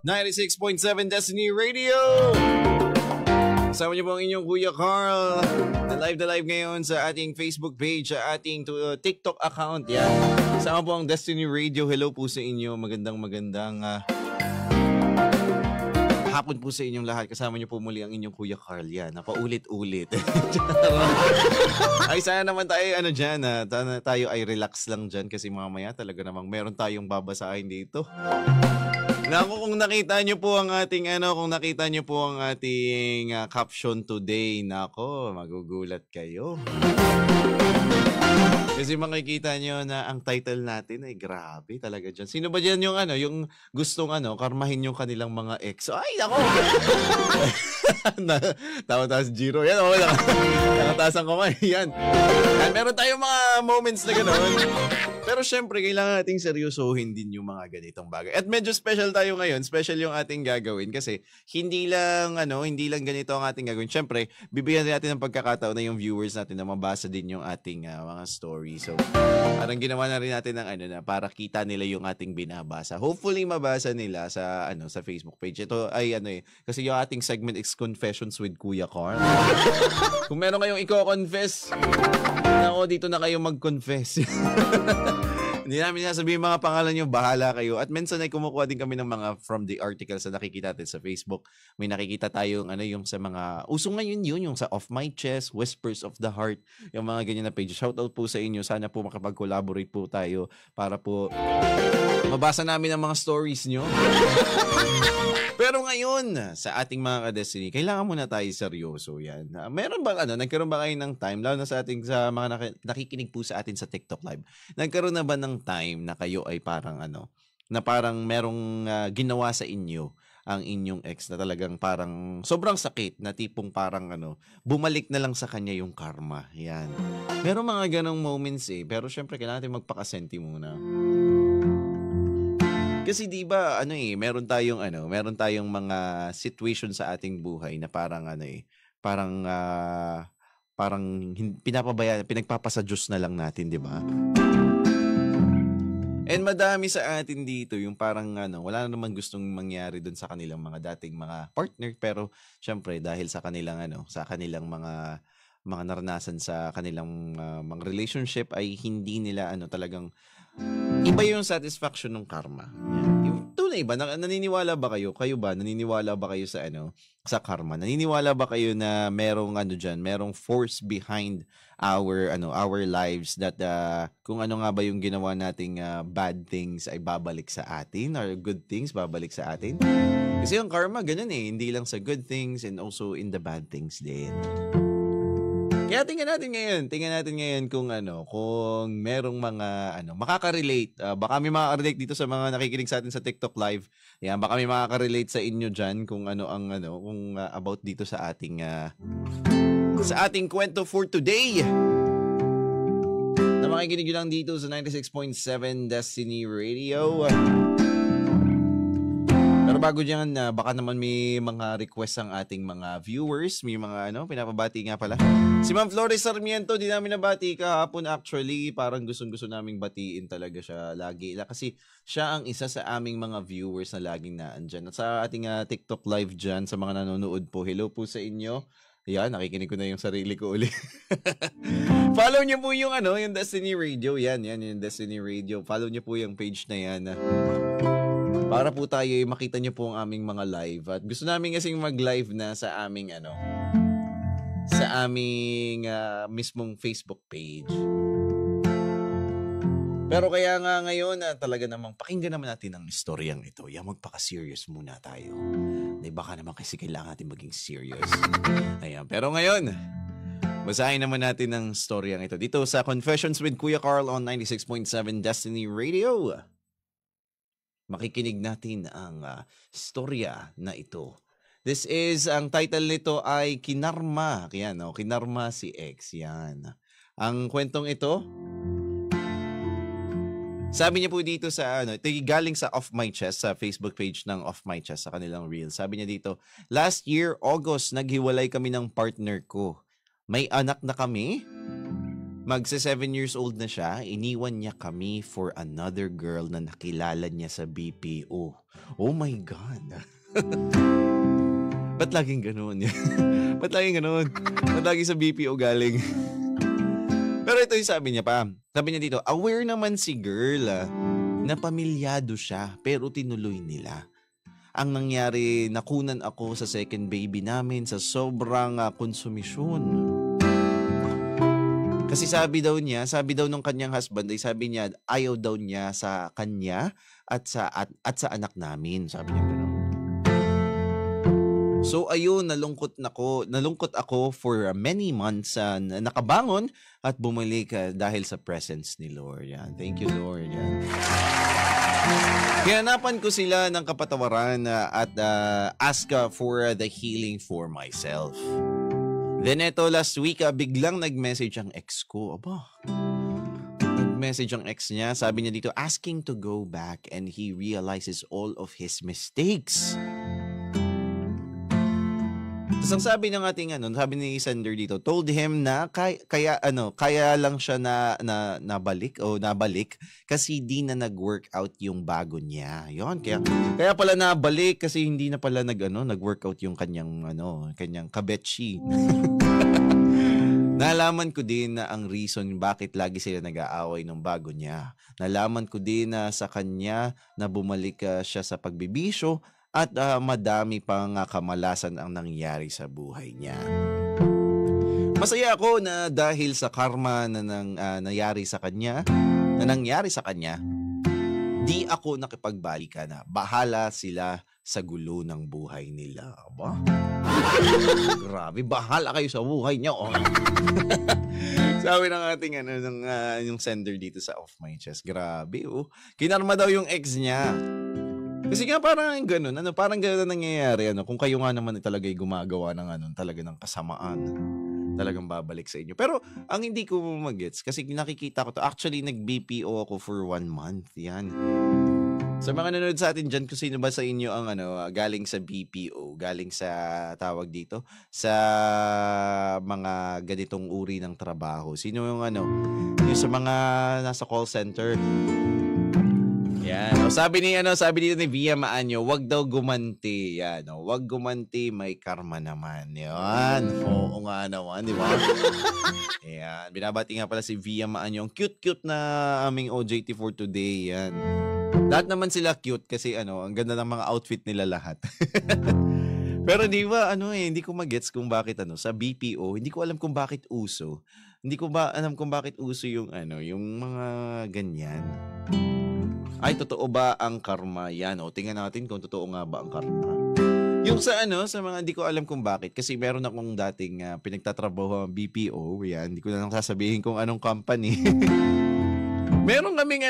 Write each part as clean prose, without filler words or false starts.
96.7 Destiny Radio. Kasama niyo po ang inyong Kuya Carl. Na live ngayon sa ating Facebook page, sa ating TikTok account. Yan. Kasama po ang Destiny Radio. Hello po sa inyo. Magandang hapon po sa inyong lahat. Kasama niyo po muli ang inyong Kuya Carl. Yan. Napaulit-ulit. Ay, sana naman tayo, tayo ay relax lang dyan kasi mamaya talaga namang meron tayong babasahin dito. Naku, kung nakita niyo po ang ating caption today, nako, magugulat kayo. Kasi makikita niyo na ang title natin ay grabe talaga diyan. Sino ba diyan yung gustong karmahin yung kanilang mga ex? Ay, nako. Tawa-tawa si Jiro. Yan, nakataas ang kamay. Yan. Meron tayong mga moments na gano'n. Pero syempre, kailangan nating seryosohin din yung mga ganitong bagay. At medyo special tayo ngayon. Special yung ating gagawin kasi hindi lang ganito ang ating gagawin. Syempre, bibigyan natin ng pagkakataon na yung viewers natin na mabasa din yung ating mga story. So, parang ginawa na rin natin ng para kita nila yung ating binabasa. Hopefully, mabasa nila sa Facebook page. Ito ay kasi yung ating segment is Confessions with Kuya Carl. Kung meron kayong i-confess, dito na kayo mag-confess. Hindi namin sasabihin mga pangalan nyo, bahala kayo. At minsan ay kumukuha din kami ng mga from the articles na nakikita natin sa Facebook. May nakikita tayong yung sa mga usong ngayon yung sa Off My Chest, Whispers of the Heart, yung mga ganyan na page. Shoutout po sa inyo. Sana po makapag-collaborate po tayo para po mabasa namin ang mga stories nyo. Pero ngayon, sa ating mga ka-Destiny, kailangan muna tayo seryoso yan. Meron ba nagkaroon ba kayo ng time, lalo na sa mga nakikinig po sa atin sa TikTok Live, nagkaroon na ba ng time na kayo ay parang na parang merong ginawa sa inyo ang inyong ex na talagang parang sobrang sakit na tipong parang bumalik na lang sa kanya yung karma. Yan. Meron mga ganong moments pero syempre kailangan natin magpakasenti muna. Kasi 'di ba meron tayong mga situation sa ating buhay na parang parang pinapabayaan, pinagpapasa Diyos na lang natin, 'di ba? And madami sa atin dito yung parang wala na naman gustong mangyari doon sa kanilang mga dating mga partner, pero syempre dahil sa kanilang mga naranasan sa kanilang mga relationship ay hindi nila talagang iba yung satisfaction ng karma. Yan. Yung tunay ba naniniwala ba kayo? Kayo ba naniniwala ba kayo sa sa karma? Naniniwala ba kayo na merong merong force behind our lives that kung ano nga ba yung ginawa nating bad things ay babalik sa atin or good things babalik sa atin? Kasi yung karma ganun hindi lang sa good things and also in the bad things din. Kaya tingnan natin ngayon kung merong mga makaka-relate. Baka may makaka-relate dito sa mga nakikinig sa atin sa TikTok Live. Yan, baka may makaka-relate sa inyo diyan kung kung about dito sa ating kwento for today. Na makikinig lang dito sa 96.7 Destiny Radio. Pero bago dyan, baka naman may mga request ang ating mga viewers. May mga pinapabati nga pala. Si Ma'am Flores Sarmiento, di namin nabati kahapon actually. Parang gustong-gusto naming batiin talaga siya lagi. Kasi siya ang isa sa aming mga viewers na laging naandyan. At sa ating TikTok live dyan, sa mga nanonood po, hello po sa inyo. Yan, nakikinig ko na yung sarili ko ulit. Follow niyo po yung yung Destiny Radio. Yan yung Destiny Radio. Follow niyo po yung page na yan. Para po tayo makita niyo po ang aming mga live. At gusto namin kasing mag-live na sa aming mismong Facebook page. Pero kaya nga ngayon talaga namang pakinggan naman natin ang istoryang ito. Magpaka-serious muna tayo. Baka naman kasi kailangan natin maging serious. Ayan. Pero ngayon, basahin naman natin ang istoryang ito. Dito sa Confessions with Kuya Carl on 96.7 Destiny Radio. Makikinig natin ang storya na ito. This is, ang title nito ay Kinarma. Yan, Kinarma si ex. Yan. Ang kwentong ito, sabi niya po dito sa, ito galing sa Off My Chest, sa Facebook page ng Off My Chest, sa kanilang reel. Sabi niya dito, last year, August, naghiwalay kami ng partner ko. May anak na kami. magse 7 years old na siya, iniwan niya kami for another girl na nakilala niya sa BPO. Oh my God. Ba't laging ganun? Ba't laging ganun? Ba't laging sa BPO galing? Pero ito yung sabi niya pa. Sabi niya dito, aware naman si girl na pamilyado siya pero tinuloy nila. Ang nangyari, nakunan ako sa second baby namin sa sobrang konsumisyon. Kasi sabi daw nung kanyang husband ay sabi niya ayaw daw niya sa kanya at sa anak namin, sabi niya gano'n. So ayun, nalungkot ako for many months na nakabangon at bumalik dahil sa presence ni Lord. Yan. Thank you, Lord. Yan. Hinanapan ko sila ng kapatawaran at ask for the healing for myself. Then eto, last week, biglang nag-message ang ex ko. Aba, nag-message ang ex niya. Sabi niya dito, asking to go back and he realizes all of his mistakes. Tapos ang sabi ng ating sabi ni sender dito, told him na kaya lang siya nabalik kasi di na nag-workout yung bago niya. Yon, kaya pala nabalik kasi hindi na pala nag-workout yung kanyang kabetshi. Nalaman ko din na ang reason bakit lagi sila nag-aaway ng bago niya. Nalaman ko din na sa kanya na bumalik siya sa pagbibisyo at madami pang kamalasan ang nangyari sa buhay niya. Masaya ako na dahil sa karma na nangyari sa kanya, di ako nakipagbalikan na. Bahala sila sa gulo ng buhay nila. Aba? Grabe, bahala kayo sa buhay niyo. Oh. Sabi ng ating yung sender dito sa Off My Chest. Grabe, oh. Kinarma daw yung ex niya. Kasi nga parang gano'n, parang gano'n nangyayari, kung kayo nga naman talaga'y gumagawa ng talaga ng kasamaan, talagang babalik sa inyo. Pero ang hindi ko magets, kasi nakikita ko to, actually nag-BPO ako for 1 month, yan. Sa mga nanonood sa atin dyan, kung sino ba sa inyo ang galing sa BPO, galing sa tawag dito, sa mga ganitong uri ng trabaho. Sino yung yung sa mga nasa call center. Yan. Sabi dito ni Via Maanyo, wag daw gumanti. Yan. Wag gumanti, may karma naman. Yan. Oo nga naman, di ba? Yan. Binabati nga pala si Via Maanyo. Ang cute-cute na aming OJT for today. Yan. Lahat naman sila cute kasi ang ganda ng mga outfit nila lahat. Pero di ba, hindi ko magets kung bakit sa BPO, hindi ko alam kung bakit uso. Hindi ko ba alam kung bakit uso yung yung mga ganyan. Ay, totoo ba ang karma? Yan, tingnan natin kung totoo nga ba ang karma. Yung sa mga hindi ko alam kung bakit. Kasi meron akong dating pinagtatrabaho ang BPO. Yan, hindi ko na lang sasabihin kung anong company. meron kami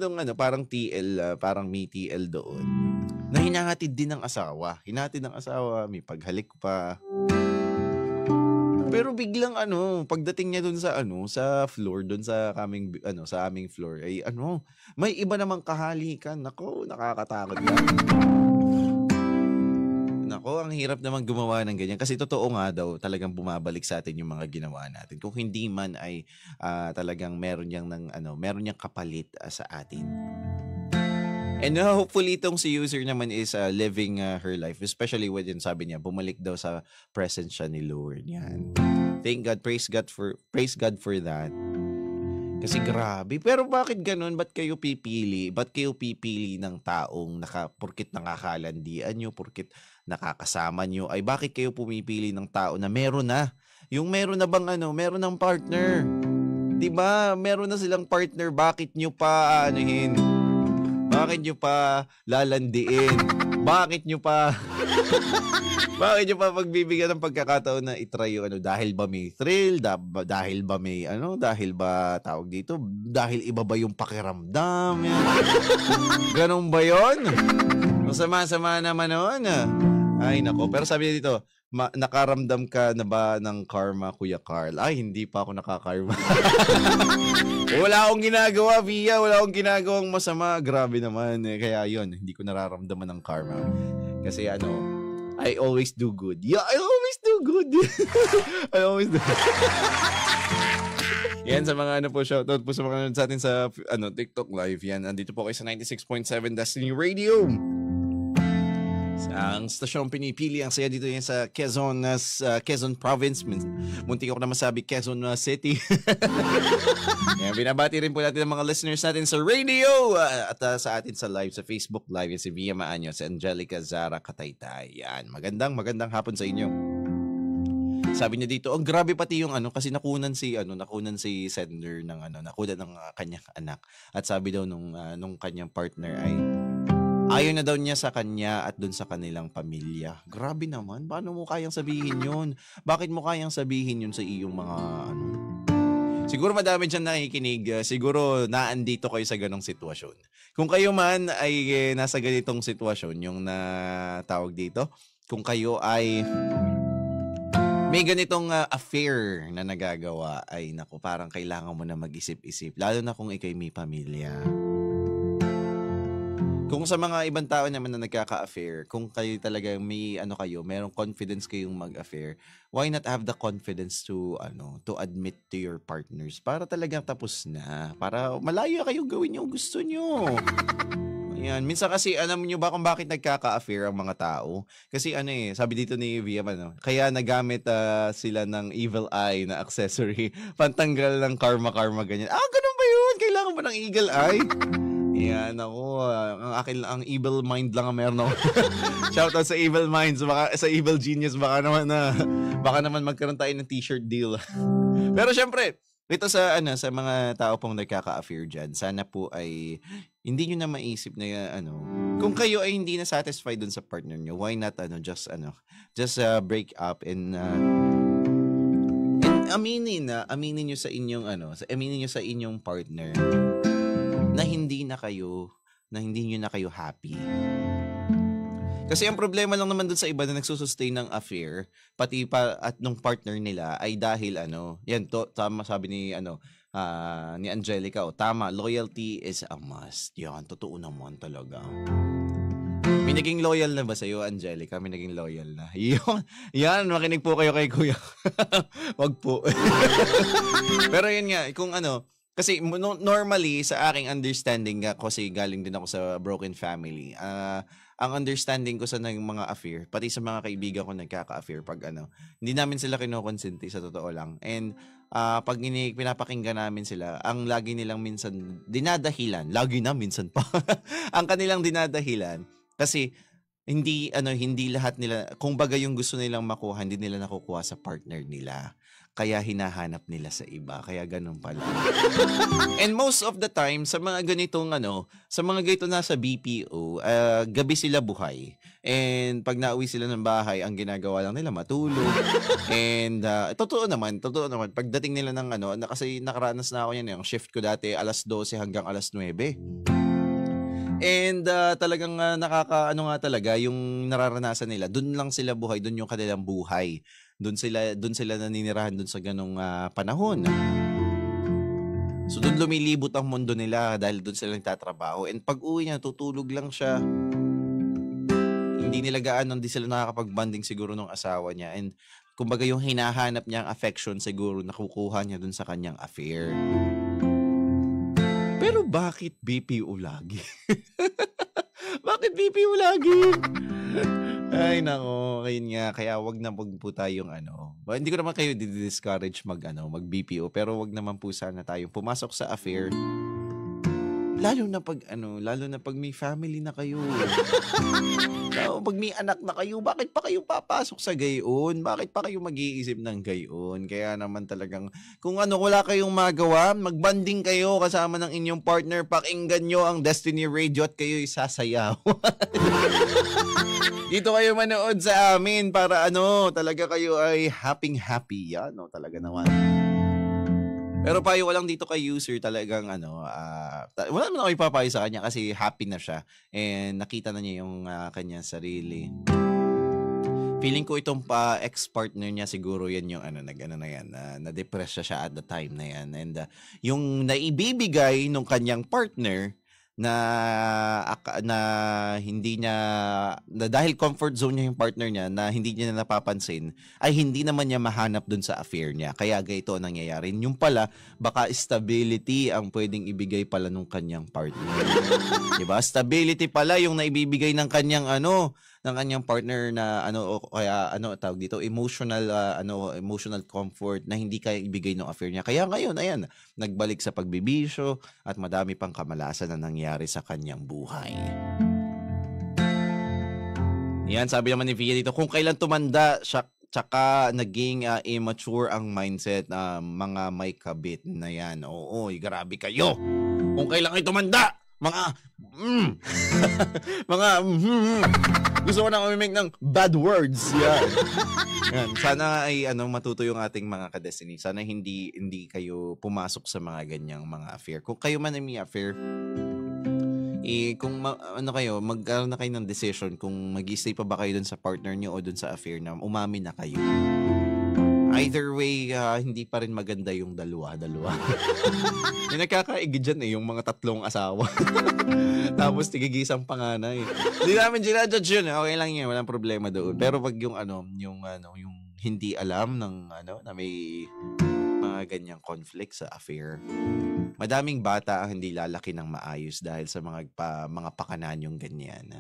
dong parang TL, parang may TL doon. Na hinahatid din ng asawa. Hinahatid ng asawa, may paghalik pa. Pero biglang pagdating niya doon sa floor, doon sa aming floor ay may iba namang kahalikan. Nako, nakakatakot yan. Nako, ang hirap naman gumawa ng ganyan kasi totoo nga daw talagang bumabalik sa atin yung mga ginawa natin. Kung hindi man ay talagang meron niyang kapalit sa atin. And hopefully itong si user naman is living her life, especially when sabi niya bumalik daw sa presence siya ni Lord. Yan. Thank God, praise God for that. Kasi grabe. Pero bakit ganun? Ba't kayo pipili? Ba't kayo pipili ng taong porkit nakakalandian nyo, porkit nakakasama nyo? Ay bakit kayo pumipili ng tao na meron na? Yung meron na bang meron ng partner? 'Di ba? Meron na silang partner, bakit nyo pa Bakit nyo pa lalandiin? Bakit nyo pa pagbibigyan ng pagkakataon na itry yung dahil ba may thrill? Dahil ba may dahil ba tawag dito? Dahil iba ba yung pakiramdam? Yan. Ganun ba yun? Masama-sama naman nun. Ay nako, pero sabi dito, nakaramdam ka na ba ng karma, Kuya Carl? Ay, hindi pa ako nakakarma. Wala akong ginagawa, Via. Wala akong ginagawang masama. Grabe naman. Kaya yun, hindi ko nararamdaman ng karma. Kasi I always do good. Yeah, I always do good. I always do Yan sa mga ano po, shoutout po sa mga nanonood sa atin sa TikTok live. Yan, andito po kayo sa 96.7 Destiny Radio. Ang stasyong pinipili, ang saya dito yan sa Quezon Province. Muntik ako na masabi Quezon City. Yan, binabati rin po natin ang mga listeners natin sa radio at sa atin sa live, sa Facebook live. Yan, si Via Maanyo, si Angelica Zara Kataytay. Yan, magandang hapon sa inyo. Sabi niya dito, ang grabe pati yung kasi nakunan si sender ng nakunan ng kanyang anak. At sabi daw nung kanyang partner ay ayaw na daw niya sa kanya at dun sa kanilang pamilya. Grabe naman. Paano mo kayang sabihin yun? Bakit mo kayang sabihin yun sa iyong mga Siguro madami dyan nakikinig. Siguro naandito kayo sa ganong sitwasyon. Kung kayo man ay nasa ganitong sitwasyon, yung natawag dito, kung kayo ay may ganitong affair na nagagawa, ay naku, parang kailangan mo na mag-isip-isip. Lalo na kung ikay may pamilya. Kung sa mga ibang tao naman na nagkaka-affair, kung kayo talaga may merong confidence kayong mag-affair, why not have the confidence to admit to your partners para talagang tapos na, para malaya kayong gawin yung gusto nyo. Ayan, minsan kasi alam niyo ba kung bakit nagkaka-affair ang mga tao? Kasi sabi dito ni Via kaya nagamit sila ng evil eye na accessory, pantanggal ng karma ganyan. Ganun ba yun? Kailangan ba ng eagle eye? Yan ako, ang evil mind lang ang meron ako. Shoutout sa evil minds, sa evil genius, baka naman magkaroon tayo ng t-shirt deal. Pero syempre, ito sa mga tao pong nagkaka-affair dyan, sana po ay hindi nyo na maisip na kung kayo ay hindi na satisfied dun sa partner nyo, why not just break up and aminin nyo sa inyong partner na hindi nyo na kayo happy. Kasi ang problema lang naman dun sa iba na nagsusustain ng affair, pati pa at nung partner nila ay dahil tama sabi ni Angelica, tama, loyalty is a must. Yan, totoo naman talaga. May naging loyal na ba sa'yo, Angelica? May naging loyal na. Yan, makinig po kayo kay Kuya. Wag po. Pero yun nga, kung kasi normally sa aking understanding kasi galing din ako sa broken family. Ang understanding ko sa mga affair, pati sa mga kaibigan ko nagkaka-affair pag hindi namin sila kinokonsente sa totoo lang. And pag pinapakinggan namin sila, ang lagi nilang minsan dinadahilan, minsan pa. Ang kanilang dinadahilan kasi hindi lahat nila, kung baga yung gusto nilang makuha, hindi nila nakukuha sa partner nila. Kaya hinahanap nila sa iba. Kaya ganun pala. And most of the time, sa mga ganitong nasa BPO, gabi sila buhay. And pag nauwi sila ng bahay, ang ginagawa lang nila matulog. And totoo naman, pagdating nila ng kasi nakaranas na ako yan, yung shift ko dati, 12:00 hanggang 9:00. And talagang talaga yung nararanasan nila, dun lang sila buhay, dun yung kanilang buhay. Dun sila naninirahan dun sa ganong panahon. So dun lumilibot ang mundo nila dahil dun sila nagtatrabaho. And pag uwi niya, tutulog lang siya. Hindi sila nakakapag-bonding siguro ng asawa niya. And kumbaga yung hinahanap niyang affection siguro nakukuha niya dun sa kanyang affair. Pero bakit BPO lagi? Bakit BPO lagi? Ay nako, kaya wag na po tayong hindi ko naman kayo di-discourage mag BPO, pero wag naman po sana tayong pumasok sa affair. Lalo na pag may family na kayo. Pag may anak na kayo, bakit pa kayo papasok sa gayon? Bakit pa kayo mag-iisip ng gayon? Kaya naman talagang, kung wala kayong magawa, magbanding kayo kasama ng inyong partner, pakinggan nyo ang Destiny Radio at kayo isasayaw. Dito kayo manood sa amin para talaga kayo ay happy. Yan, talaga naman. Pero payo ko lang dito kay user talagang wala naman ako ipapayo sa kanya kasi happy na siya and nakita na niya yung kanyang sarili. Feeling ko itong ex-partner niya siguro yan yung na-depress siya at the time na yan. And yung naibibigay nung kanyang partner na hindi niya na dahil comfort zone niya yung partner niya na hindi niya napapansin ay hindi naman niya mahanap dun sa affair niya. Kaya ganito ang nangyayari. Yung pala baka stability ang pwedeng ibigay pala nung kanyang partner. 'Di ba? Stability pala yung naibibigay ng kanyang partner na tawag dito emotional comfort na hindi kaya ibigay ng affair niya. Kaya ngayon ayan, nagbalik sa pagbibisyo at madami pang kamalasan na nangyari sa kanyang buhay. Yan, sabi naman ni Via dito, kung kailan tumanda siya tsaka naging immature ang mindset mga may kabit na yan. Oo, grabe kayo. Kung kailan kayo tumanda, gusto ko na umimik ng bad words. Yan. Sana ay matuto yung ating mga ka-destiny. Sana hindi kayo pumasok sa mga ganyang mga affair. Kung kayo man ay may affair, kung magkaroon na kayo ng decision kung mag-stay pa ba kayo dun sa partner niyo o dun sa affair na umamin na kayo. Either way, hindi pa rin maganda yung dalawa. Yung nakakaigi dyan yung mga tatlong asawa. Tapos tigigisang panganay. Hindi namin ginajudge yun. Okay lang yun, walang problema doon. Pero pag yung hindi alam na may mga ganyang conflict sa affair. Madaming bata ang hindi lalaki ng maayos dahil sa mga pakanan yung ganyan.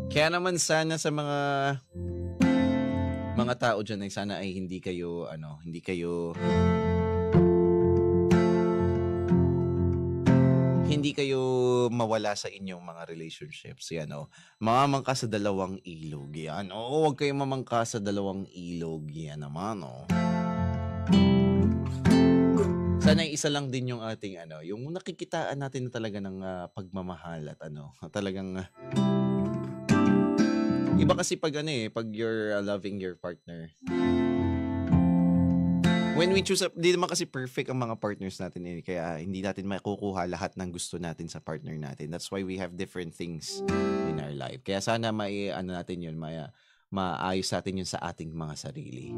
Kaya naman sana sa mga tao dyan ay sana ay hindi kayo mawala sa inyong mga relationships. Yan, mamangka sa dalawang ilog. Yan. Huwag kayong mamangka sa dalawang ilog. Yan naman, Sana isa lang din yung ating yung nakikitaan natin na talaga ng pagmamahal at talagang iba kasi pag you're loving your partner. When we choose, di naman kasi perfect ang mga partners natin kaya hindi natin makukuha lahat ng gusto natin sa partner natin. That's why we have different things in our life. Kaya sana natin yun, maayos natin yun sa ating mga sarili.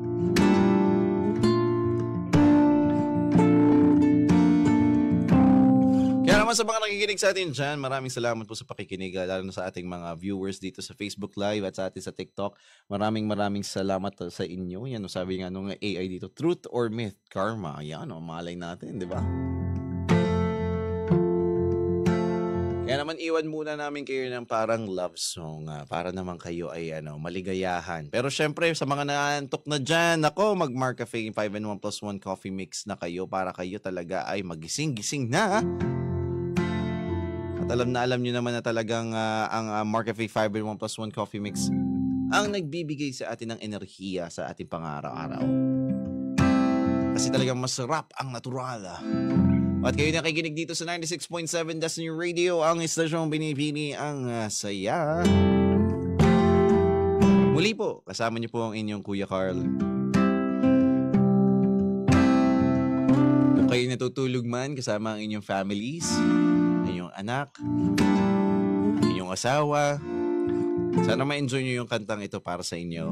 Kaya naman sa mga nakikinig sa atin dyan, maraming salamat po sa pakikinig, lalo na sa ating mga viewers dito sa Facebook Live at sa atin sa TikTok. Maraming salamat sa inyo. Yan, sabi nga nung AI dito, truth or myth, karma. Yan, malay natin, di ba? Kaya naman iwan muna namin kayo ng parang love song para naman kayo ay maligayahan. Pero syempre sa mga naantok na dyan, mag-Mark Cafe 5-in-1+1 coffee mix na kayo para kayo talaga ay magising-gising na. At alam nyo naman na talagang ang Mark Cafe 5-in-1+1 coffee mix ang nagbibigay sa atin ng enerhiya sa ating pang-araw-araw. Kasi talagang masarap ang natural. At kayo nakikinig dito sa 96.7 Destiny Radio, ang istasyong binibini ang saya. Muli po, kasama niyo po ang inyong Kuya Carl. Kung kayo natutulog man, kasama ang inyong families, inyong anak, inyong asawa. Sana ma-enjoy nyo yung kantang ito para sa inyo.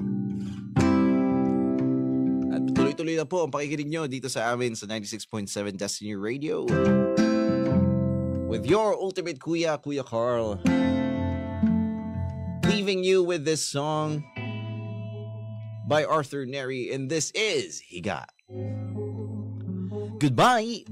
At tuloy-tuloy na po ang pakikinig nyo dito sa amin sa 96.7 Destiny Radio. With your ultimate Kuya Carl. Leaving you with this song by Arthur Neri, and this is Higa. Goodbye!